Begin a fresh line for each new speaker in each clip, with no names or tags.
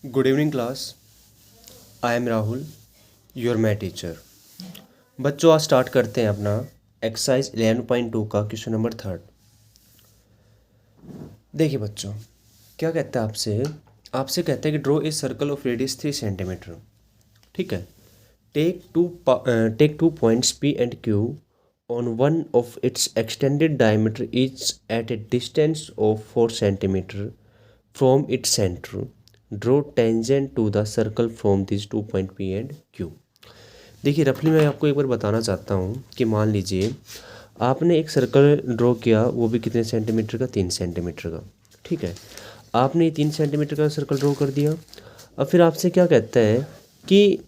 Good evening class. I am Rahul, your math teacher. बच्चों आज start करते हैं अपना एक्सरसाइज 11.2 का क्वेश्चन नंबर 3। देखिए बच्चों, क्या कहता है आपसे आपसे कहता है कि draw a circle of radius 3 centimetre. ठीक है। Take two points P and Q on one of its extended diameter is at a distance of 4 centimetre from its centre. Draw tangent to the circle from this 2 point P and Q. देखिए रफली मैं आपको एक बार बताना चाहता हूँ कि मान लीजिए आपने एक सर्कल ड्रॉ किया, वो भी कितने सेंटीमीटर का, 3 सेंटीमीटर का। ठीक है। आपने 3 सेंटीमीटर का सर्कल ड्रॉ कर दिया। अब फिर आपसे क्या कहता है कि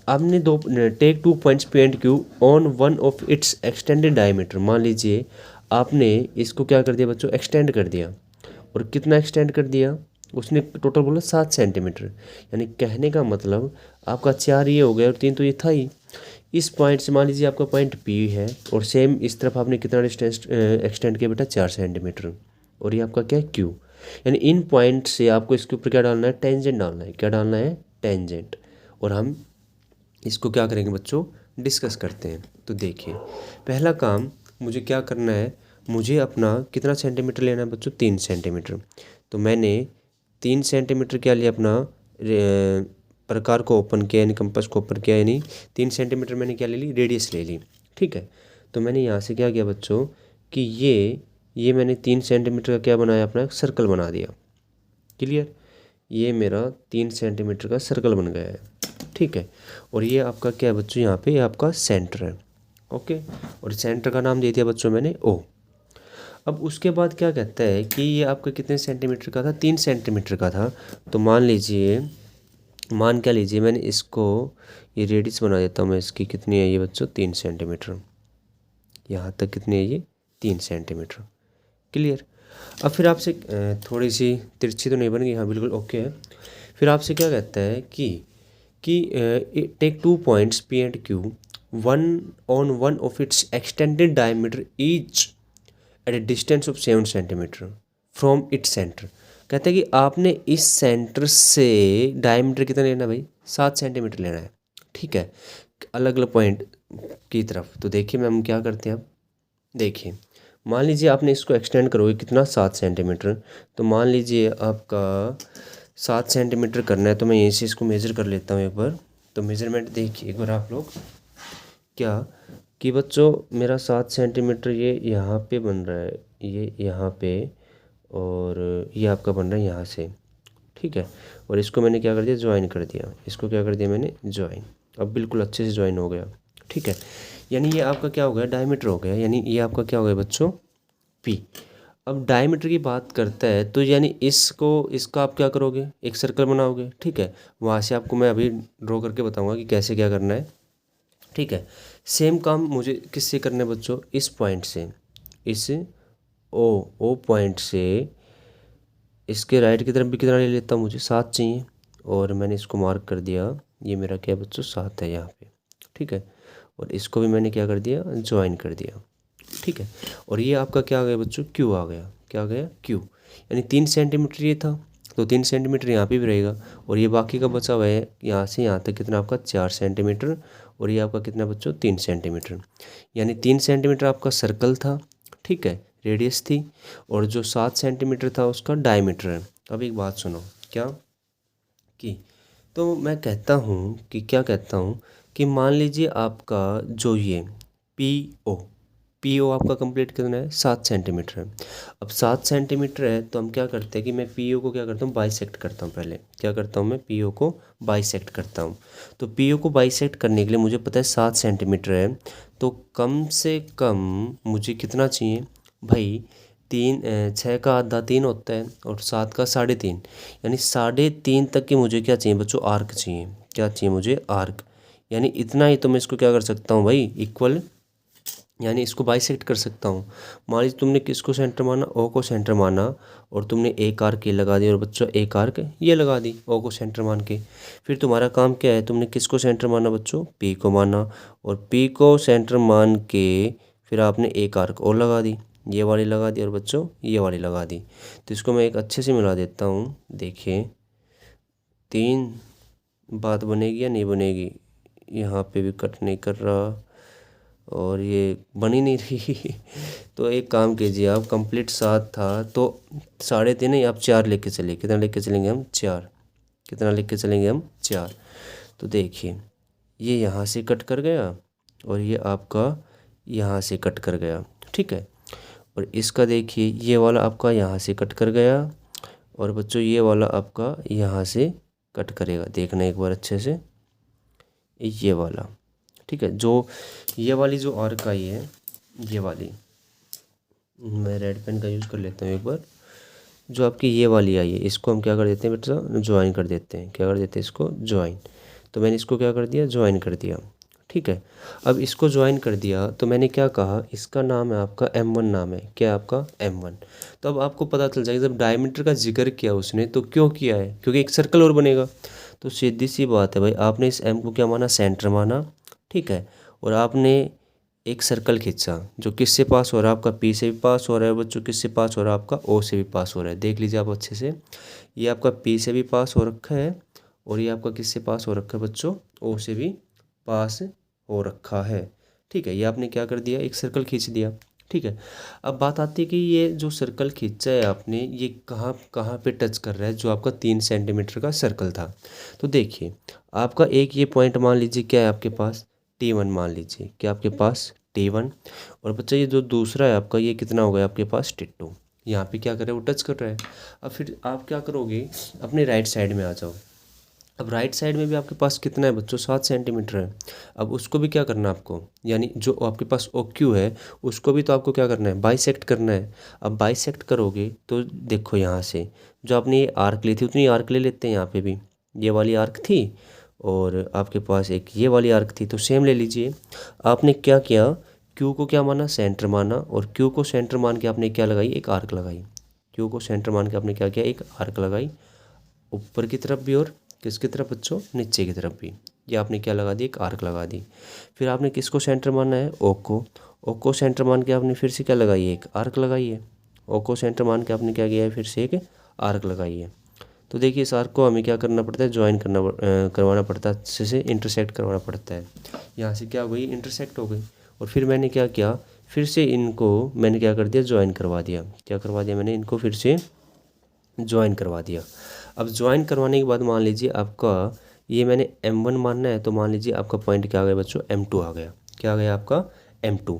आपने take 2 points P and Q on one of its extended diameter. मान लीजिए आपने इसको क्या कर दिया बच्चों, एक्सटेंड कर दिया। और कितना एक्सटेंड कर दिया उसने, टोटल बोला 7 सेंटीमीटर। यानी कहने का मतलब आपका 4 ये हो गया और 3 तो ये था ही। इस पॉइंट से मान लीजिए आपका पॉइंट पी है और सेम इस तरफ आपने कितना डिस्टेंस एक्सटेंड किया बेटा, 4 सेंटीमीटर। और ये आपका क्या है, क्यू। यानी इन पॉइंट से आपको इसके ऊपर क्या डालना है, टेंजेंट डालना है। क्या डालना है, टेंजेंट। और हम इसको क्या करेंगे बच्चों, डिस्कस करते हैं। तो देखिए पहला काम मुझे क्या करना है, मुझे अपना कितना सेंटीमीटर लेना है बच्चों, 3 सेंटीमीटर। तो मैंने 3 सेंटीमीटर क्या लिया, अपना प्रकार को ओपन किया, यानी कंपास को ओपन किया, यानी 3 सेंटीमीटर मैंने क्या ले ली, रेडियस ले ली। ठीक है। तो मैंने यहाँ से क्या किया बच्चों कि ये मैंने 3 सेंटीमीटर का क्या बनाया, अपना एक सर्कल बना दिया। क्लियर। ये मेरा 3 सेंटीमीटर का सर्कल बन गया है। ठीक है। और ये आपका क्या है बच्चों, यहाँ पे आपका सेंटर है। ओके। और सेंटर का नाम दे दिया बच्चों मैंने ओ। अब उसके बाद क्या कहता है कि ये आपका कितने सेंटीमीटर का था, 3 सेंटीमीटर का था। तो मान लीजिए, मान क्या लीजिए, मैंने इसको ये रेडियस बना देता हूँ मैं। इसकी कितनी है ये बच्चों, 3 सेंटीमीटर। यहाँ तक कितनी है ये, 3 सेंटीमीटर। क्लियर। अब फिर आपसे थोड़ी सी तिरछी तो नहीं बन गई, हाँ बिल्कुल ओके है। फिर आपसे क्या कहता है कि take 2 points P and Q one of its extended diameter each at a distance of 7 centimetre from its centre. कहते हैं कि आपने इस सेंटर से डायमीटर कितना लेना है भाई, 7 सेंटीमीटर लेना है। ठीक है। अलग अलग पॉइंट की तरफ। तो देखिए मैम क्या करते हैं अब, देखिए मान लीजिए आपने इसको एक्सटेंड करोगे कितना, 7 सेंटीमीटर। तो मान लीजिए आपका 7 सेंटीमीटर करना है। तो मैं यहीं से इसको मेज़र कर लेता हूँ एक बार। तो मेज़रमेंट देखिए एक बार आप लोग, क्या कि बच्चों मेरा 7 सेंटीमीटर ये यहाँ पे बन रहा है, ये यहाँ पे, और ये आपका बन रहा है यहाँ से। ठीक है। और इसको मैंने क्या कर दिया, ज्वाइन कर दिया। इसको क्या कर दिया मैंने, ज्वाइन। अब बिल्कुल अच्छे से ज्वाइन हो गया। ठीक है। यानी ये आपका क्या हो गया, डायमीटर हो गया। यानी ये आपका क्या हो गया बच्चों, पी। अब डायमीटर की बात करता है तो यानी इसका आप क्या करोगे, एक सर्कल बनाओगे। ठीक है। वहाँ से आपको मैं अभी ड्रॉ करके बताऊंगा कि कैसे क्या करना है। ठीक है। सेम काम मुझे किससे करना है बच्चों, इस पॉइंट से, इस ओ पॉइंट से इसके राइट की तरफ भी कितना ले लेता हूँ, मुझे 7 चाहिए। और मैंने इसको मार्क कर दिया, ये मेरा क्या है बच्चों, 7 है यहाँ पे। ठीक है। और इसको भी मैंने क्या कर दिया, ज्वाइन कर दिया। ठीक है। और ये आपका क्या आ गया बच्चों, क्यू आ गया। क्या आ गया, क्यू। यानी 3 सेंटीमीटर ये था, तो 3 सेंटीमीटर यहाँ पे भी रहेगा। और ये बाकी का बचा हुआ है यहाँ से यहाँ तक कितना आपका, 4 सेंटीमीटर। और ये आपका कितना बच्चों, 3 सेंटीमीटर। यानी 3 सेंटीमीटर आपका सर्कल था। ठीक है, रेडियस थी। और जो 7 सेंटीमीटर था उसका डायमीटर है। अब एक बात सुनो, क्या कि तो मैं कहता हूँ कि क्या कहता हूँ कि मान लीजिए आपका जो ये पी ओ आपका कंप्लीट कितना है, 7 सेंटीमीटर है। अब 7 सेंटीमीटर है तो हम क्या करते हैं कि मैं पी ओ को क्या करता हूँ, बाइसेक्ट करता हूँ। पहले क्या करता हूँ, मैं पी ओ को बाइसेक्ट करता हूँ। तो पी ओ को बाइसेक्ट करने के लिए मुझे पता है 7 सेंटीमीटर है, तो कम से कम मुझे कितना चाहिए भाई, 6 का आधा 3 होता है और 7 का 3.5, यानी 3.5 तक की मुझे क्या चाहिए बच्चों, आर्क चाहिए। क्या चाहिए मुझे, आर्क। यानी इतना ही तो मैं इसको क्या कर सकता हूँ भाई, इक्वल, यानी इसको बाइसेक्ट कर सकता हूँ। मान लीजिए तुमने किसको सेंटर माना, ओ को सेंटर माना, और तुमने एक आर्क ये लगा दी, और बच्चों एक आर्क ये लगा दी ओ को सेंटर मान के। फिर तुम्हारा काम क्या है, तुमने किसको सेंटर माना बच्चों, पी को माना, और पी को सेंटर मान के फिर आपने एक आर्क और लगा दी, ये वाली लगा दी, और बच्चों ये वाली लगा दी। तो इसको मैं एक अच्छे से मिला देता हूँ। देखिए तीन बात बनेगी या नहीं बनेगी। यहाँ पे भी कट नहीं कर रहा और ये बन ही नहीं रही। तो एक काम कीजिए आप, कंप्लीट 7 था तो 3.5 नहीं, आप 4 लेके चलिए। कितना लेके चलेंगे हम? 4। कितना लेके चलेंगे हम? 4। तो देखिए ये यहाँ से कट कर गया और ये आपका यहाँ से कट कर गया, ठीक है। और इसका देखिए ये वाला आपका यहाँ से कट कर गया और बच्चों ये वाला आपका यहाँ से कट करेगा। देखना एक बार अच्छे से, ये वाला, ठीक है। जो ये वाली जो आर्क आई है, ये वाली, मैं रेड पेन का यूज़ कर लेता हूँ एक बार। जो आपकी ये वाली आई है इसको हम क्या कर देते हैं बेटा? ज्वाइन कर देते हैं। क्या कर देते हैं? इसको ज्वाइन। तो मैंने इसको क्या कर दिया? ज्वाइन कर दिया, ठीक है। अब इसको ज्वाइन कर दिया तो मैंने क्या कहा, इसका नाम है आपका M1 नाम है। क्या है आपका? M1। तो अब आपको पता चल जाएगा जब डायमीटर का जिक्र किया उसने तो क्यों किया है, क्योंकि एक सर्कल और बनेगा। तो सीधी सी बात है भाई, आपने इस M को क्या माना? सेंटर माना, ठीक है। और आपने एक सर्कल खींचा जो किससे पास हो रहा है? आपका P से भी पास हो रहा है बच्चों। किससे पास हो रहा है? आपका O से भी पास हो रहा है। देख लीजिए आप अच्छे से, ये आपका P से भी पास हो रखा है और ये आपका किससे पास हो रखा है बच्चों? O से भी पास हो रखा है, ठीक है। ये आपने क्या कर दिया? एक सर्कल खींच दिया, ठीक है। अब बात आती है कि ये जो सर्कल खींचा है आपने, ये कहाँ कहाँ पे टच कर रहा है? जो आपका 3 सेंटीमीटर का सर्कल था। तो देखिए आपका एक ये पॉइंट मान लीजिए क्या है आपके पास? T1 मान लीजिए। क्या आपके पास? T1। और बच्चा ये जो दूसरा है आपका, ये कितना हो गया आपके पास? T2। यहाँ पे क्या कर रहा है? वो टच कर रहा है। अब फिर आप क्या करोगे? अपने राइट साइड में आ जाओ। अब राइट साइड में भी आपके पास कितना है बच्चों? 7 सेंटीमीटर है। अब उसको भी क्या करना है आपको, यानी जो आपके पास OQ है उसको भी तो आपको क्या करना है? बाइसेक्ट करना है। अब बाइसेक्ट करोगे तो देखो यहाँ से जो आपने ये आर्क ली थी उतनी आर्क ले लेते हैं। यहाँ पे भी ये वाली आर्क थी और आपके पास एक ये वाली आर्क थी, तो सेम ले लीजिए। आपने क्या किया? Q को क्या माना? सेंटर माना। और Q को सेंटर मान के आपने क्या लगाई? एक आर्क लगाई। Q को सेंटर मान के आपने क्या किया? एक आर्क लगाई, ऊपर की तरफ भी और किसकी तरफ बच्चों? नीचे की तरफ भी। ये आपने क्या लगा दी? एक आर्क लगा दी। फिर आपने किसको सेंटर मानना है? O को। O को सेंटर मान के आपने फिर से क्या लगाई है? एक आर्क लगाई है। O को सेंटर मान के आपने क्या किया है? फिर से एक आर्क लगाई है। तो देखिए इस आर्क को हमें क्या करना पड़ता है? ज्वाइन करवाना पड़ता है, अच्छे से इंटरसेक्ट करवाना पड़ता है। यहाँ से क्या हो गई? इंटरसेक्ट हो गई। और फिर मैंने क्या किया? फिर से इनको मैंने क्या कर दिया? ज्वाइन करवा दिया। क्या करवा दिया मैंने? इनको फिर से ज्वाइन करवा दिया। अब ज्वाइन करवाने के बाद मान लीजिए आपका ये मैंने M1 मानना है, तो मान लीजिए आपका पॉइंट क्या आ गया बच्चों? M2 आ गया। क्या आ गया आपका? M2।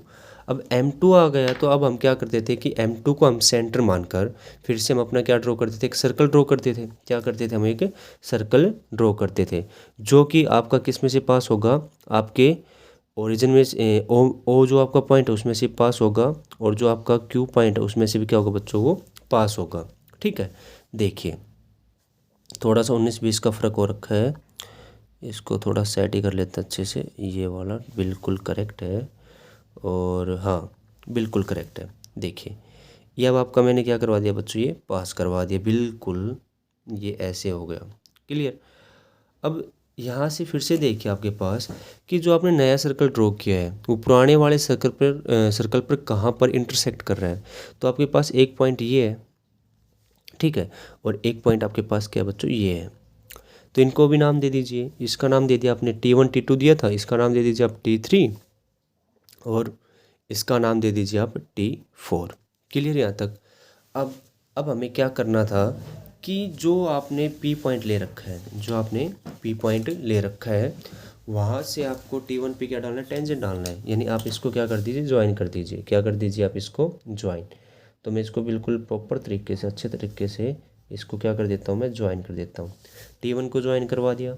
अब M2 आ गया तो अब हम क्या करते थे कि M2 को हम सेंटर मानकर फिर से हम अपना क्या ड्रॉ करते थे? एक सर्कल ड्रॉ करते थे। क्या करते थे? हम एक सर्कल ड्रॉ करते थे जो कि आपका किस में से पास होगा? आपके ओरिजिन में से ओ जो आपका पॉइंट है उसमें से पास होगा और जो आपका Q पॉइंट है उसमें से भी क्या होगा बच्चों? वो पास होगा, ठीक है। देखिए थोड़ा सा 19-20 का फ़र्क हो रखा है, इसको थोड़ा सेट ही कर लेते हैं अच्छे से। ये वाला बिल्कुल करेक्ट है और हाँ बिल्कुल करेक्ट है। देखिए ये अब आपका मैंने क्या करवा दिया बच्चों? ये पास करवा दिया बिल्कुल, ये ऐसे हो गया, क्लियर। अब यहाँ से फिर से देखिए आपके पास कि जो आपने नया सर्कल ड्रॉ किया है वो पुराने वाले सर्कल पर कहाँ पर इंटरसेक्ट कर रहा है? तो आपके पास एक पॉइंट ये है, ठीक है। और एक पॉइंट आपके पास क्या है बच्चों? ये है। तो इनको भी नाम दे दीजिए। इसका नाम दे दिया आपने T1 T2 दिया था, इसका नाम दे दीजिए आप T3 और इसका नाम दे दीजिए आप T4। क्लियर यहाँ तक? अब हमें क्या करना था कि जो आपने P पॉइंट ले रखा है, जो आपने P पॉइंट ले रखा है वहाँ से आपको T1 पे क्या डालना है? टेंजेंट डालना है। यानी आप इसको क्या कर दीजिए? ज्वाइन कर दीजिए। क्या कर दीजिए आप? इसको ज्वाइन। तो मैं इसको बिल्कुल प्रॉपर तरीके से, अच्छे तरीके से इसको क्या कर देता हूँ? मैं ज्वाइन कर देता हूँ। T1 को ज्वाइन करवा दिया।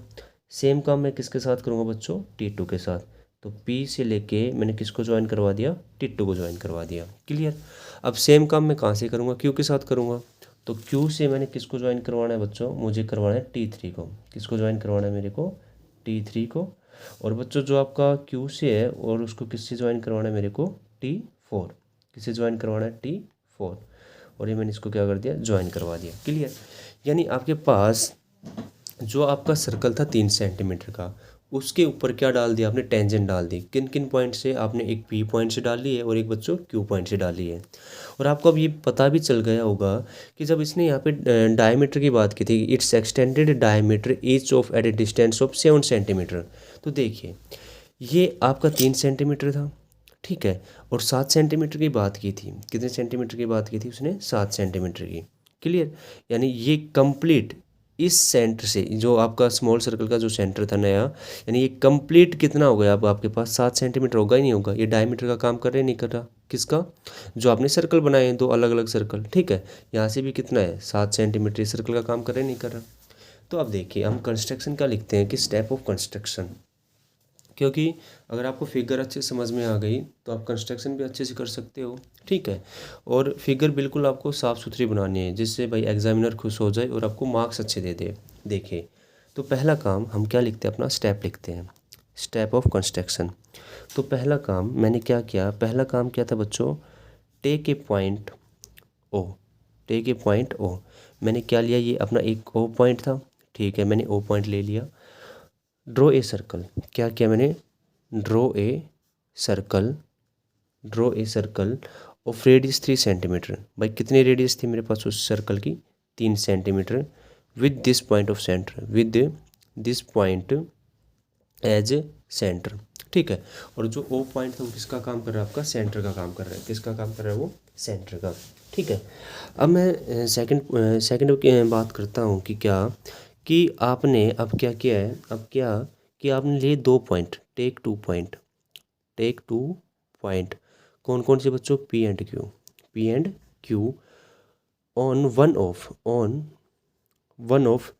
सेम काम मैं किसके साथ करूँगा बच्चों? T2 के साथ। तो P से लेके मैंने किसको ज्वाइन करवा दिया? T2 को ज्वाइन करवा दिया, क्लियर। अब सेम काम मैं कहाँ से करूँगा? Q के साथ करूँगा। तो Q से मैंने किसको ज्वाइन करवाना है बच्चों? मुझे करवाना है T3 को। किसको ज्वाइन करवाना है मेरे को? T3 को। और बच्चों जो आपका Q से है और उसको किससे ज्वाइन करवाना है मेरे को? T4। किससे ज्वाइन करवाना है? T4। और ये मैंने इसको क्या कर दिया? ज्वाइन करवा दिया, क्लियर। यानी आपके पास जो आपका सर्कल था 3 सेंटीमीटर का उसके ऊपर क्या डाल दिया आपने, टेंजेंट डाल दी। किन किन पॉइंट से आपने, एक पी पॉइंट से डाली है और एक बच्चों क्यू पॉइंट से डाली है। और आपको अब ये पता भी चल गया होगा कि जब इसने यहाँ पे डायमीटर की बात की थी, its extended diameter each of at a distance of 7 centimetre. तो देखिए ये आपका 3 सेंटीमीटर था, ठीक है, और 7 सेंटीमीटर की बात की थी। कितने सेंटीमीटर की बात की थी उसने, 7 सेंटीमीटर की। क्लियर, यानी ये कंप्लीट इस सेंटर से, जो आपका स्मॉल सर्कल का जो सेंटर था नया, यानी ये कंप्लीट कितना हो गया, अब आपके पास 7 सेंटीमीटर होगा ही नहीं होगा। ये डायमीटर का काम कर रहा है नहीं कर रहा, किसका, जो आपने सर्कल बनाए हैं 2 अलग अलग सर्कल, ठीक है, यहाँ से भी कितना है 7 सेंटीमीटर, सर्कल का काम कर रहा है नहीं कर रहा। तो अब देखिए हम कंस्ट्रक्शन का लिखते हैं कि स्टेप ऑफ कंस्ट्रक्शन, क्योंकि अगर आपको फिगर अच्छे समझ में आ गई तो आप कंस्ट्रक्शन भी अच्छे से कर सकते हो, ठीक है। और फिगर बिल्कुल आपको साफ़ सुथरी बनानी है, जिससे भाई एग्जामिनर खुश हो जाए और आपको मार्क्स अच्छे दे दे। देखिए तो पहला काम हम क्या लिखते हैं, अपना स्टेप लिखते हैं, स्टेप ऑफ कंस्ट्रक्शन। तो पहला काम मैंने क्या किया, पहला काम क्या था बच्चों, take a point O, take a point O. मैंने क्या लिया, ये अपना एक ओ पॉइंट था, ठीक है, मैंने ओ पॉइंट ले लिया। ड्रॉ ए सर्कल, क्या किया मैंने, draw a circle, draw a circle of radius 3 centimetre. भाई कितनी रेडियस थी मेरे पास उस सर्कल की, 3 centimetre, with this point of centre, with this point as centre, ठीक है। और जो ओ पॉइंट था वो किसका काम कर रहा है, आपका सेंटर का काम कर रहा है। किसका काम कर रहा है वो, सेंटर का, ठीक है। अब मैं सेकंड की बात करता हूँ कि क्या, कि आपने अब क्या किया है, अब क्या कि आपने लिए 2 point, take 2 point, take 2 point, कौन कौन से बच्चों, P and Q, P and Q, on one of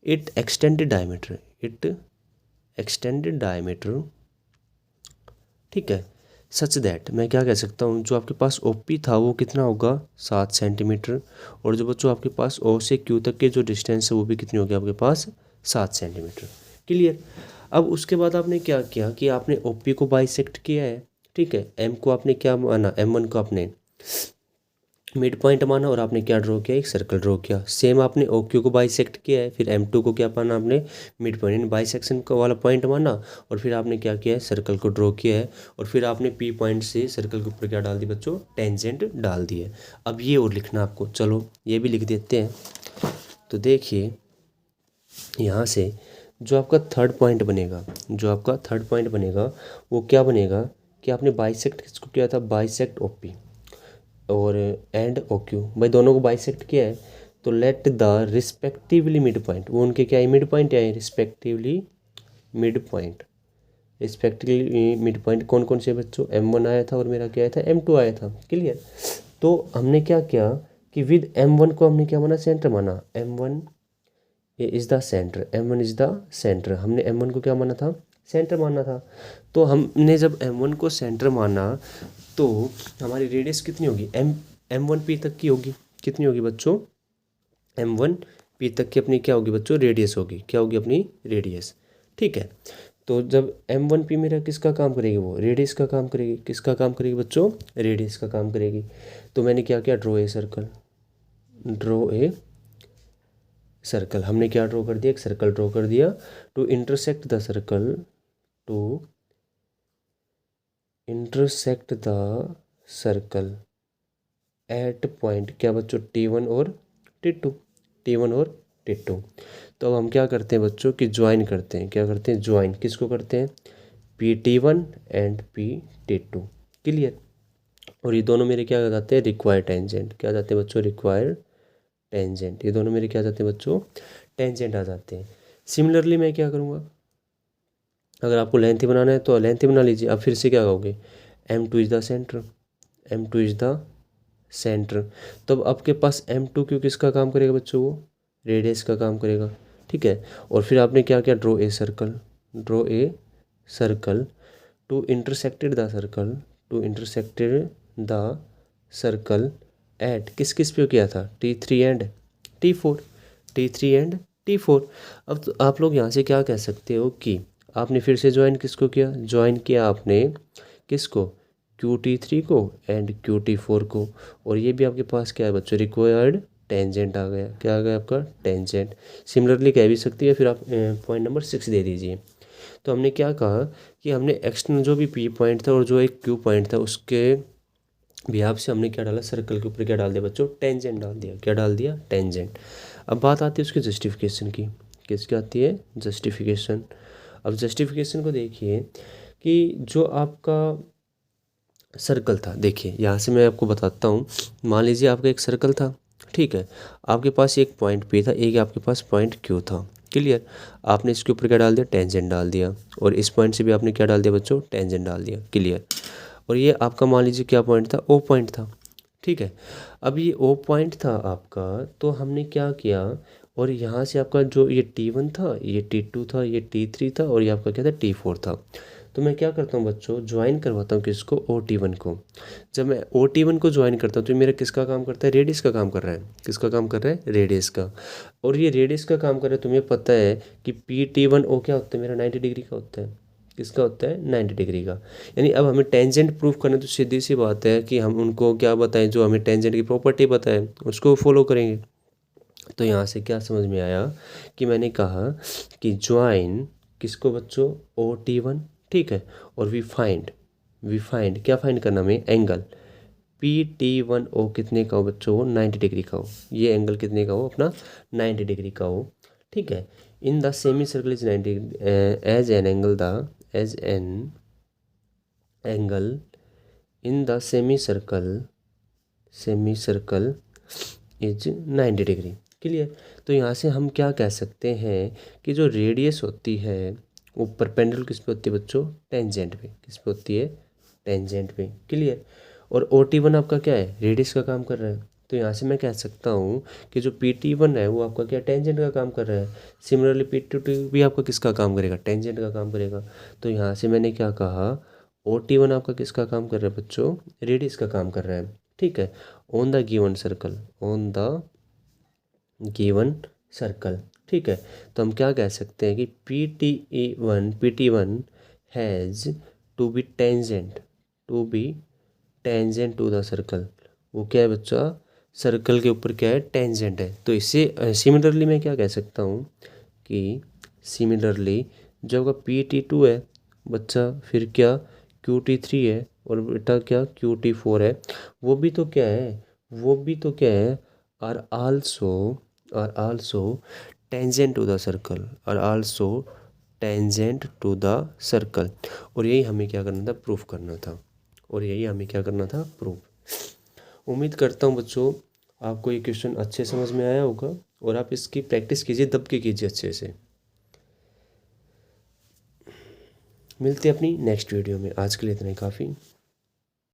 it extended diameter, it extended diameter, ठीक है, सच दैट, मैं क्या कह सकता हूँ, जो आपके पास ओपी था वो कितना होगा, 7 सेंटीमीटर, और जो बच्चों आपके पास ओ से क्यू तक के जो डिस्टेंस है वो भी कितनी होगी आपके पास, 7 सेंटीमीटर। क्लियर। अब उसके बाद आपने क्या किया कि आपने ओपी को बाइसेक्ट किया है, ठीक है, एम को आपने क्या माना, M1 को आपने मिड पॉइंट माना, और आपने क्या ड्रॉ किया, एक सर्कल ड्रॉ किया। सेम आपने ओ क्यू को बाइसेक्ट किया है, फिर M2 को क्या माना आपने, मिड पॉइंट, बाइसेक्शन का वाला पॉइंट माना, और फिर आपने क्या किया है, सर्कल को ड्रॉ किया है, और फिर आपने पी पॉइंट से सर्कल के ऊपर क्या डाल दी बच्चों, टेंजेंट डाल दी है। अब ये और लिखना आपको, चलो ये भी लिख देते हैं। तो देखिए यहाँ से जो आपका थर्ड पॉइंट बनेगा, जो आपका थर्ड पॉइंट बनेगा वो क्या बनेगा, कि आपने बाइसेक्ट किसको किया था, बाइसेक्ट ओपी और एंड ओ क्यू, भाई दोनों को बाइसेक्ट किया है। तो let the respectively mid point, वो उनके क्या है, मिड पॉइंट है, respectively mid point, respectively mid point कौन कौन से बच्चों, M1 आया था और मेरा क्या आया था, M2 आया था। क्लियर। तो हमने क्या किया कि विद M1 को हमने क्या माना, सेंटर माना, M1 is the centre, M1 is the centre, हमने M1 को क्या माना था, सेंटर माना था। तो हमने जब M1 को सेंटर माना तो हमारी रेडियस कितनी होगी, M1 P तक की होगी, कितनी होगी बच्चों, M1 P तक की अपनी क्या होगी बच्चों, रेडियस होगी, क्या होगी अपनी रेडियस, ठीक है। तो जब M1 P मेरा किसका काम करेगी, वो रेडियस का काम करेगी, किसका काम करेगी बच्चों, रेडियस का काम करेगी। तो मैंने क्या किया, draw a circle, draw a circle, हमने क्या ड्रॉ कर दिया, एक सर्कल ड्रॉ कर दिया, to intersect the circle, to intersect the circle at point क्या बच्चों, T1 और T2, T1 और T2। तो अब हम क्या करते हैं बच्चों कि ज्वाइन करते हैं, क्या करते हैं, ज्वाइन किसको करते हैं, PT1 एंड PT2। क्लियर। और ये दोनों मेरे क्या जाते हैं, रिक्वायर्ड टेंजेंट, क्या जाते हैं बच्चों, रिक्वायर्ड टेंजेंट, ये दोनों मेरे क्या जाते हैं बच्चों, टेंजेंट आ जाते हैं। सिमिलरली मैं क्या करूँगा, अगर आपको लेंथ बनाना है तो लेंथ बना लीजिए। अब फिर से क्या कहोगे, M2 is the centre, M2 is the centre. तो अब आपके पास M2 क्यों किसका काम करेगा बच्चों, वो रेडियस का काम करेगा, ठीक है। और फिर आपने क्या किया, draw a circle, draw a circle to intersected the circle, to intersected the circle at किस किस पे किया था, T3 and T4, T3 and T4। अब तो आप लोग यहाँ से क्या कह सकते हो कि आपने फिर से ज्वाइन किसको किया, ज्वाइन किया आपने किसको, QT3 को एंड QT4 को। और ये भी आपके पास क्या है बच्चों, रिक्वायर्ड टेंजेंट आ गया, क्या आ गया आपका, टेंजेंट। सिमिलरली कह भी सकती है, फिर आप पॉइंट नंबर 6 दे दीजिए। तो हमने क्या कहा कि हमने एक्सटर्नल जो भी पी पॉइंट था और जो एक क्यू पॉइंट था उसके बिहाफ से हमने क्या डाला, सर्कल के ऊपर क्या डाल दिया बच्चों, टेंजेंट डाल दिया। क्या डाल दिया, टेंजेंट। अब बात आती है उसकी जस्टिफिकेशन की। किसकी आती है, जस्टिफिकेशन। अब जस्टिफिकेशन को देखिए कि जो आपका सर्कल था, देखिए यहाँ से मैं आपको बताता हूँ। मान लीजिए आपका एक सर्कल था, ठीक है, आपके पास एक पॉइंट पी था, एक आपके पास पॉइंट क्यू था। क्लियर। आपने इसके ऊपर क्या डाल दिया, टेंजेंट डाल दिया, और इस पॉइंट से भी आपने क्या डाल दिया बच्चों, टेंजेंट डाल दिया। क्लियर। और ये आपका मान लीजिए क्या पॉइंट था, ओ पॉइंट था। ठीक है। अब ये ओ पॉइंट था आपका, तो हमने क्या किया, और यहाँ से आपका जो ये T1 था, ये T2 था, ये T3 था, और ये आपका क्या था, T4 था। तो मैं क्या करता हूँ बच्चों, ज्वाइन करवाता हूँ किसको, OT1 को। जब मैं OT1 को ज्वाइन करता हूँ तो ये मेरा किसका काम करता है, रेडियस का काम कर रहा है। किसका काम कर रहा है, रेडियस का। और ये रेडियस का काम कर रहा है, तुम्हें पता है कि PT1O क्या होता है, मेरा 90 डिग्री का होता है। किसका होता है, 90 डिग्री का। यानी अब हमें टेंजेंट प्रूफ करना, तो सीधी सी बात है कि हम उनको क्या बताएं, जो हमें टेंजेंट की प्रॉपर्टी बताएं उसको फॉलो करेंगे। तो यहाँ से क्या समझ में आया कि मैंने कहा कि ज्वाइन किसको बच्चों, OT1। ठीक है। और वी फाइंड क्या फाइंड करना, हमें एंगल PT1O कितने का हो बच्चों, वो 90 डिग्री का हो। ये एंगल कितने का हो अपना, 90 डिग्री का हो। ठीक है। In the semicircle is 90 as an angle the as an angle in the semicircle is 90 degree. Clear. तो यहाँ से हम क्या कह सकते हैं कि जो रेडियस होती है वो परपेंडिकुलर किस पे होती है बच्चों, टेंजेंट पे। किस पे होती है, टेंजेंट पे। क्लियर। और OT1 आपका क्या है, रेडियस का काम कर रहा है। तो यहाँ से मैं कह सकता हूँ कि जो PT1 है वो आपका क्या, टेंजेंट का काम कर रहा है। सिमिलरली PT2 भी आपका किसका काम करेगा, टेंजेंट का काम करेगा। तो यहाँ से मैंने क्या कहा, OT1 आपका किसका काम कर रहा है बच्चों, रेडियस का काम कर रहा है। ठीक है। On the given circle, on the given circle. ठीक है। तो हम क्या कह सकते हैं कि PT1 has to be tangent to the circle. वो क्या है बच्चा, सर्कल के ऊपर क्या है, टेंजेंट है। तो इससे सिमिलरली मैं क्या कह सकता हूँ कि सिमिलरली जो आपका PT2 है बच्चा, फिर क्या QT3 है, और बेटा क्या QT4 है, वो भी तो क्या है, वो भी तो क्या है, are also tangent to the circle, are also tangent to the circle. और यही हमें क्या करना था, प्रूफ करना था। और यही हमें क्या करना था, प्रूफ। उम्मीद करता हूँ बच्चों आपको ये क्वेश्चन अच्छे समझ में आया होगा, और आप इसकी प्रैक्टिस कीजिए, दब के कीजिए अच्छे से। मिलते हैं अपनी नेक्स्ट वीडियो में। आज के लिए इतना ही काफ़ी।